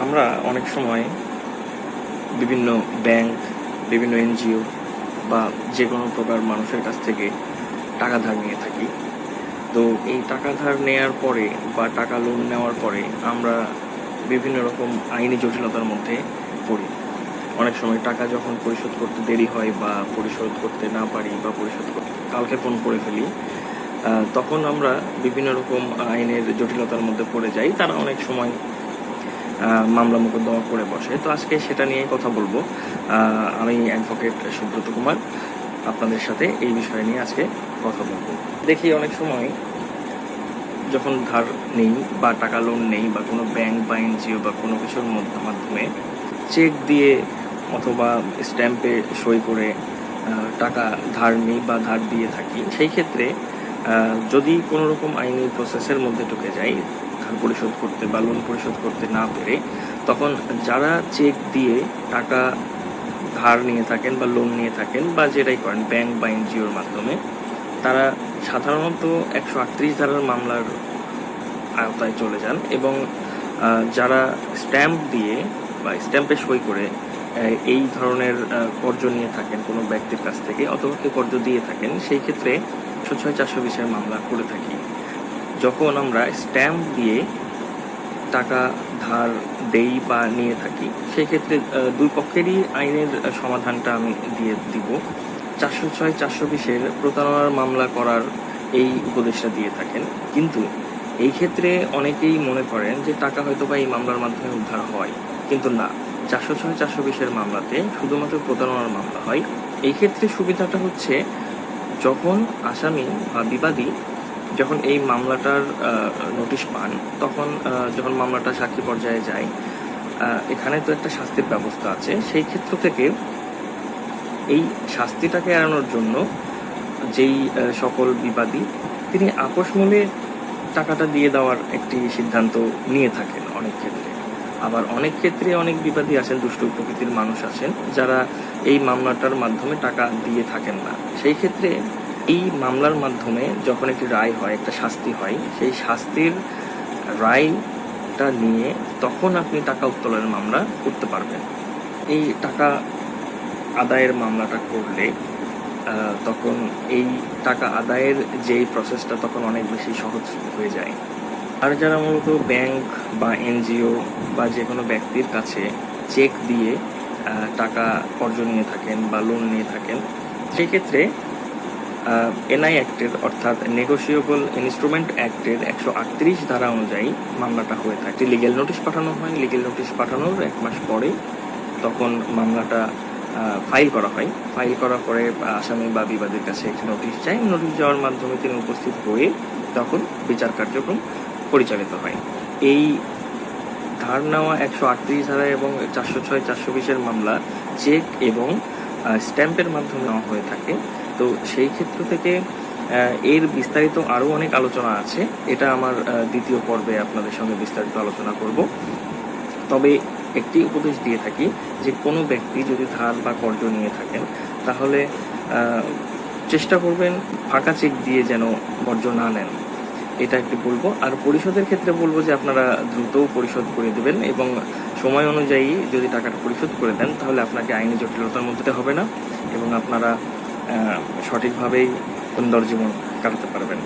আমরা অনেক সময় বিভিন্ন ব্যাংক, বিভিন্ন এনজিও বা যে কোনো প্রকার মানুষের কাছ থেকে টাকা ধার নিয়ে থাকি। তো এই টাকা ধার নেওয়ার পরে বা টাকা লোন নেওয়ার পরে আমরা বিভিন্ন রকম আইনি জটিলতার মধ্যে পড়ি। অনেক সময় টাকা যখন পরিশোধ করতে দেরি হয় বা পরিশোধ করতে না পারি বা পরিশোধ করতে কালক্ষেপণ করে ফেলি, তখন আমরা বিভিন্ন রকম আইনের জটিলতার মধ্যে পড়ে যাই। তারা অনেক সময় মামলা মোকদ্দমা করে বসে। তো আজকে সেটা নিয়ে কথা বলবো। আমি অ্যাডভোকেট সুব্রত কুমার আপনাদের সাথে এই বিষয় নিয়ে আজকে কথা বলবো। দেখি অনেক সময় যখন ধার নেই বা টাকা লোন নেই বা কোনো ব্যাংক বা এনজিও বা কোনো কিছুর মাধ্যমে চেক দিয়ে অথবা স্ট্যাম্পে সই করে টাকা ধার নিই বা ধার দিয়ে থাকি, সেই ক্ষেত্রে যদি কোনো রকম আইনি প্রসেসের মধ্যে ঢুকে যাই ধার পরিশোধ করতে বা লোন পরিশোধ করতে না পেরে, তখন যারা চেক দিয়ে টাকা ধার নিয়ে থাকেন বা লোন নিয়ে থাকেন বা যেটাই করেন ব্যাংক বা এনজিওর মাধ্যমে, তারা সাধারণত 138 ধারার মামলার আওতায় চলে যান। এবং যারা স্ট্যাম্প দিয়ে বা স্ট্যাম্পে সই করে এই ধরনের কর্জ নিয়ে থাকেন কোনো ব্যক্তির কাছ থেকে অথবা কেউ কর্জ দিয়ে থাকেন, সেই ক্ষেত্রে 106-420 মামলা করে থাকি। যখন আমরা স্ট্যাম্প দিয়ে টাকা ধার দেই বা নিয়ে থাকি, সেই ক্ষেত্রে দুই পক্ষেরই আইনের সমাধানটা আমি দিয়ে দিব। 406-420 প্রতারণার মামলা করার এই উপদেশটা দিয়ে থাকেন। কিন্তু এই ক্ষেত্রে অনেকেই মনে করেন যে টাকা হয়তো বা এই মামলার মাধ্যমে উদ্ধার হয়, কিন্তু না। 406-420 মামলাতে শুধুমাত্র প্রতারণার মামলা হয়। এই ক্ষেত্রে সুবিধাটা হচ্ছে, যখন আসামি বা বিবাদী যখন এই মামলাটার নোটিশ পান, তখন যখন মামলাটা সাক্ষী পর্যায়ে যায়, এখানে তো একটা শাস্তির ব্যবস্থা আছে। সেই ক্ষেত্র থেকে এই শাস্তিটাকে এড়ানোর জন্য যেই সকল বিবাদী তিনি আপোষমূলে টাকাটা দিয়ে দেওয়ার একটি সিদ্ধান্ত নিয়ে থাকেন অনেক ক্ষেত্রে। আবার অনেক ক্ষেত্রে অনেক বিবাদী আছেন, দুষ্ট প্রকৃতির মানুষ আছেন, যারা এই মামলাটার মাধ্যমে টাকা দিয়ে থাকেন না। সেই ক্ষেত্রে এই মামলার মাধ্যমে যখন একটি রায় হয়, একটা শাস্তি হয়, সেই শাস্তির রায়টা নিয়ে তখন আপনি টাকা উত্তোলনের মামলা করতে পারবেন। এই টাকা আদায়ের মামলাটা করলে তখন এই টাকা আদায়ের যেই প্রসেসটা তখন অনেক বেশি সহজ হয়ে যায়। আর যারা মূলত ব্যাংক বা এনজিও বা যে কোনো ব্যক্তির কাছে চেক দিয়ে টাকা কর্জ নিয়ে থাকেন বা লোন নিয়ে থাকেন, সেই ক্ষেত্রে এনআই অ্যাক্টের অর্থাৎ নেগোশিয়েবল ইনস্ট্রুমেন্ট অ্যাক্টের 138 ধারা অনুযায়ী মামলাটা হয়ে থাকে। লিগেল নোটিশ পাঠানো হয়। লিগেল নোটিশ পাঠানোর 1 মাস পরে তখন মামলাটা ফাইল করা হয়। ফাইল করার পরে আসামি বা বিবাদীর কাছে একটি নোটিশ যায়। নোটিশ যাওয়ার মাধ্যমে তিনি উপস্থিত হয়ে তখন বিচার কার্যক্রম পরিচালিত হয়। এই ধার নেওয়া 138 ধারা এবং 406-420 মামলা চেক এবং স্ট্যাম্পের মাধ্যমে নেওয়া হয়ে থাকে। তো সেই ক্ষেত্র থেকে এর বিস্তারিত আরও অনেক আলোচনা আছে। এটা আমার দ্বিতীয় পর্বে আপনাদের সঙ্গে বিস্তারিত আলোচনা করব। তবে একটি উপদেশ দিয়ে থাকি যে কোনো ব্যক্তি যদি ধার বা কর্জ নিয়ে থাকেন, তাহলে চেষ্টা করবেন ফাঁকা চেক দিয়ে যেন কর্জ না নেন, এটা একটি বলবো। আর পরিশোধের ক্ষেত্রে বলবো যে আপনারা দ্রুত পরিশোধ করে দেবেন এবং সময় অনুযায়ী যদি টাকাটা পরিশোধ করে দেন, তাহলে আপনাকে আইনি জটিলতার মধ্যে হবে না এবং আপনারা সঠিকভাবেই সুন্দর জীবন কাটাতে পারবেন।